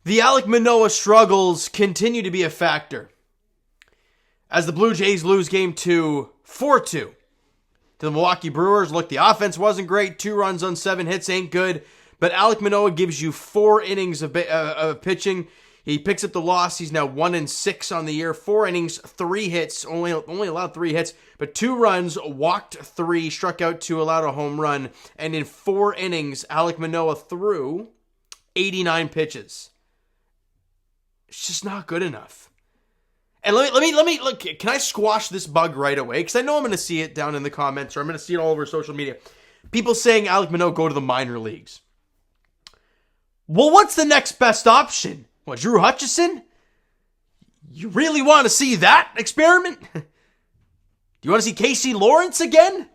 The Alek Manoah struggles continue to be a factor as the Blue Jays lose Game 2 4-2 to the Milwaukee Brewers. Look, the offense wasn't great. 2 runs on 7 hits ain't good. But Alek Manoah gives you 4 innings of pitching. He picks up the loss. He's now 1-6 on the year. 4 innings, 3 hits. Only allowed 3 hits, but 2 runs, walked 3, struck out 2, allowed a home run. And in 4 innings, Alek Manoah threw 89 pitches. It's just not good enough. And let me look. Can I squash this bug right away? Because I know I'm going to see it down in the comments, or I'm going to see it all over social media. People saying Alek Manoah go to the minor leagues. Well, what's the next best option? What, Drew Hutchison? You really want to see that experiment? Do you want to see Casey Lawrence again?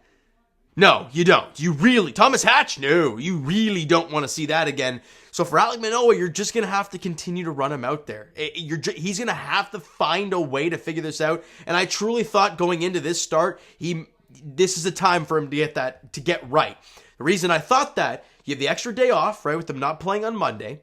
No, you don't. You really, Thomas Hatch? No, you really don't want to see that again. So for Alek Manoah, you're just going to have to continue to run him out there. He's going to have to find a way to figure this out. And I truly thought going into this start, this is a time for him to get right. The reason I thought that, you have the extra day off, right, with them not playing on Monday.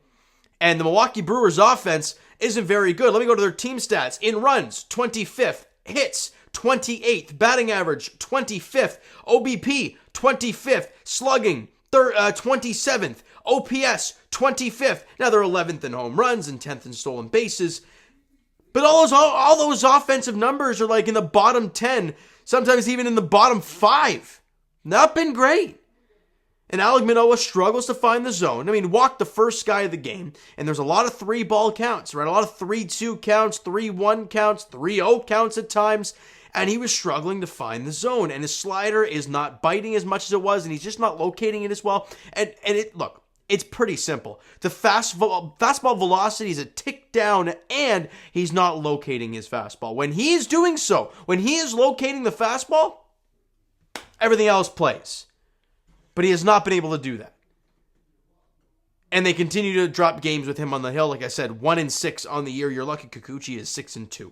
And the Milwaukee Brewers offense isn't very good. Let me go to their team stats. In runs, 25th. Hits, 28th. Batting average, 25th. OBP, 25th. Slugging, 27th. OPS, 25th. Now they're 11th in home runs and 10th in stolen bases. But all those offensive numbers are like in the bottom 10, sometimes even in the bottom 5. Not been great. And Alek Manoah struggles to find the zone. I mean, walked the first guy of the game, and there's a lot of 3-ball counts, right? A lot of 3-2 counts, 3-1 counts, 3-0 counts at times, and he was struggling to find the zone. And his slider is not biting as much as it was, and he's just not locating it as well. Look, it's pretty simple. The fastball velocity is a tick down, and he's not locating his fastball. When he is doing so, when he is locating the fastball, everything else plays. But he has not been able to do that. And they continue to drop games with him on the hill. Like I said, 1-6 on the year. You're lucky Kikuchi is 6-2.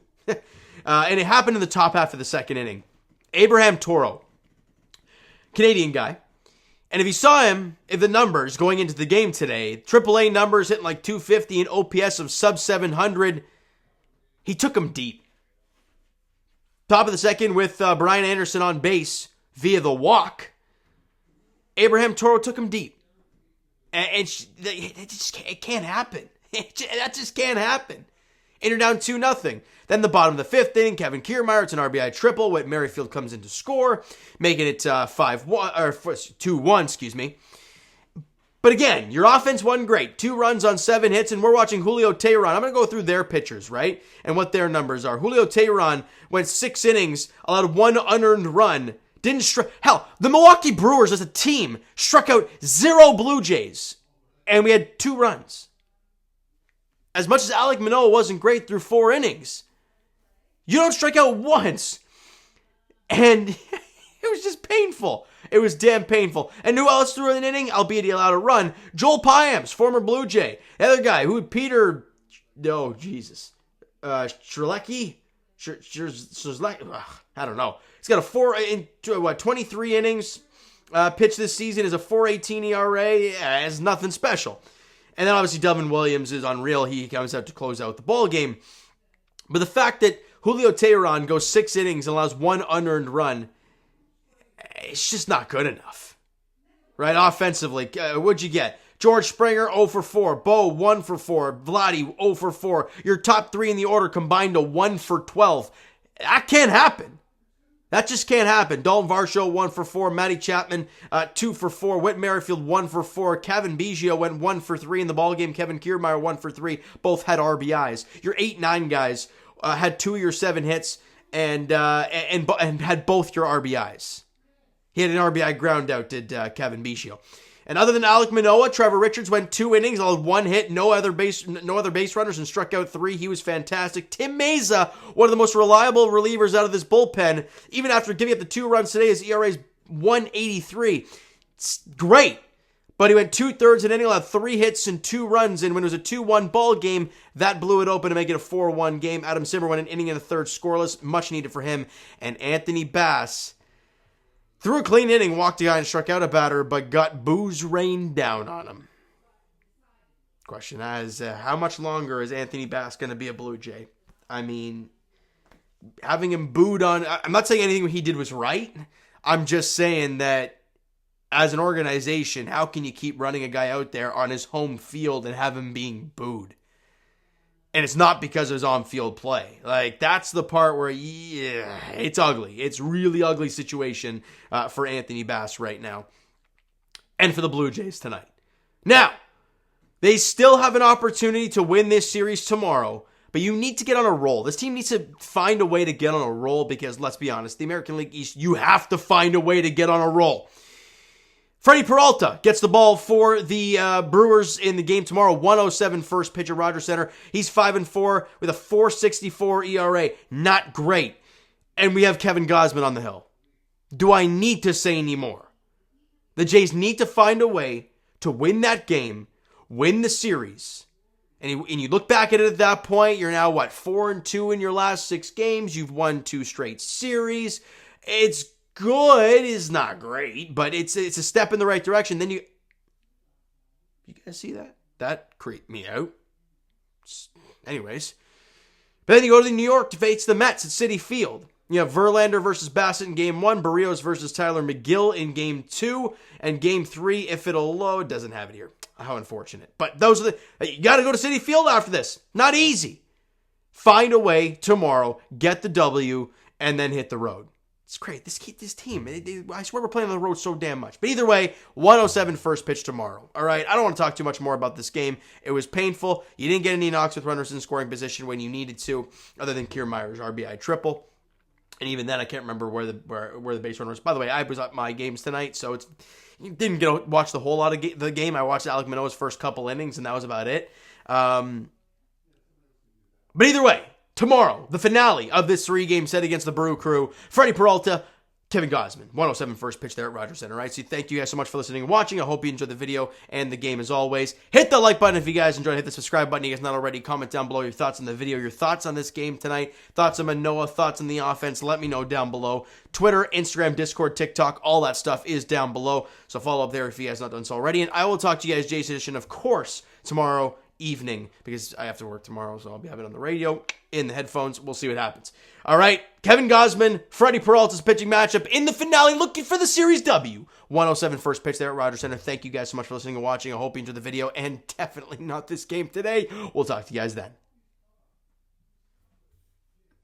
And it happened in the top half of the second inning. Abraham Toro, Canadian guy. And if you saw him, the numbers going into the game today, AAA numbers hitting like 250 and OPS of sub 700, he took him deep. Top of the second with Brian Anderson on base via the walk. Abraham Toro took him deep. And it can't happen. That just can't happen. And you're down 2-0. Then the bottom of the 5th inning, Kevin Kiermaier, it's an RBI triple. Whit Merrifield comes in to score, making it 2-1, excuse me. But again, your offense wasn't great. 2 runs on 7 hits, and we're watching Julio Teheran. I'm going to go through their pitchers, right? And what their numbers are. Julio Teheran went 6 innings, allowed 1 unearned run. Hell, the Milwaukee Brewers as a team struck out 0 Blue Jays, and we had 2 runs. As much as Alek Manoah wasn't great through 4 innings, you don't strike out once. And it was just painful. It was damn painful. And who else threw an inning, albeit he allowed a run? Joel Payams, former Blue Jay. The other guy, Strzelecki? I don't know. He's got a 23 innings pitch this season, is a 4.18 ERA. Yeah, it's nothing special. And then obviously Delvin Williams is unreal. He comes out to close out the ball game. But the fact that Julio Teheran goes 6 innings and allows 1 unearned run, it's just not good enough. Right? Offensively, what'd you get? George Springer, 0 for 4. Bo, 1 for 4. Vladdy, 0 for 4. Your top 3 in the order combined to 1 for 12. That can't happen. That just can't happen. Dalton Varsho, 1 for 4. Matty Chapman, 2 for 4. Whit Merrifield, 1 for 4. Kevin Biggio went 1 for 3 in the ballgame. Kevin Kiermaier, 1 for 3. Both had RBIs. Your 8-9 guys had 2 of your 7 hits and had both your RBIs. He had an RBI ground out, did Kevin Biggio. And other than Alek Manoah, Trevor Richards went 2 innings, allowed 1 hit, no other base runners, and struck out 3. He was fantastic. Tim Meza, one of the most reliable relievers out of this bullpen, even after giving up the 2 runs today, his ERA is 1.83. It's great. But he went 2/3 an inning, allowed 3 hits and 2 runs, and when it was a 2-1 ball game, that blew it open to make it a 4-1 game. Adam Simmer went an inning in the 3rd scoreless, much needed for him. And Anthony Bass threw a clean inning, walked a guy and struck out a batter, but got booze rained down on him. question. How much longer is Anthony Bass going to be a Blue Jay? I mean, having him booed on... I'm not saying anything he did was right. I'm just saying that as an organization, how can you keep running a guy out there on his home field and have him being booed? And it's not because of his on-field play. Like, that's the part where, yeah, it's ugly. It's really ugly situation for Anthony Bass right now. And for the Blue Jays tonight. Now, they still have an opportunity to win this series tomorrow, but you need to get on a roll. This team needs to find a way to get on a roll because, let's be honest, the American League East, you have to find a way to get on a roll. Freddie Peralta gets the ball for the Brewers in the game tomorrow. 107 first pitch at Rogers Center. He's 5-4 with a 4.64 ERA. Not great. And we have Kevin Gausman on the hill. Do I need to say any more? The Jays need to find a way to win that game, win the series. And you look back at it at that point, you're now, 4-2 in your last 6 games. You've won 2 straight series. It's good, is not great, but it's a step in the right direction. Then you guys see that? That creeped me out. Anyways. But then you go to New York to face the Mets at Citi Field. You have Verlander versus Bassett in Game 1, Barrios versus Tyler McGill in Game 2, and Game 3, if it'll load, doesn't have it here. How unfortunate. But those are you got to go to Citi Field after this. Not easy. Find a way tomorrow, get the W, and then hit the road. It's great. This team, I swear we're playing on the road so damn much. But either way, 107 first pitch tomorrow. All right, I don't want to talk too much more about this game. It was painful. You didn't get any knocks with runners in scoring position when you needed to, other than Kiermaier's RBI triple. And even then, I can't remember where the base runner was. By the way, I was at my games tonight, so didn't get to watch the whole lot of the game. I watched Alek Manoah's first couple innings, and that was about it. But either way, tomorrow, the finale of this 3-game set against the Brew Crew. Freddie Peralta, Kevin Gausman. 107 first pitch there at Rogers Center. Right? So thank you guys so much for listening and watching. I hope you enjoyed the video and the game as always. Hit the like button if you guys enjoyed. Hit the subscribe button if you guys not already. Comment down below your thoughts on the video, your thoughts on this game tonight, thoughts on Manoah, thoughts on the offense. Let me know down below. Twitter, Instagram, Discord, TikTok, all that stuff is down below. So follow up there if you guys not done so already. And I will talk to you guys, Jays Edition, of course, tomorrow evening because I have to work tomorrow, so I'll be having it on the radio, in the headphones. We'll see what happens. All right, Kevin Gausman, Freddie Peralta's pitching matchup in the finale, looking for the Series W. 107 first pitch there at Rogers Center. Thank you guys so much for listening and watching. I hope you enjoyed the video, and definitely not this game today. We'll talk to you guys then.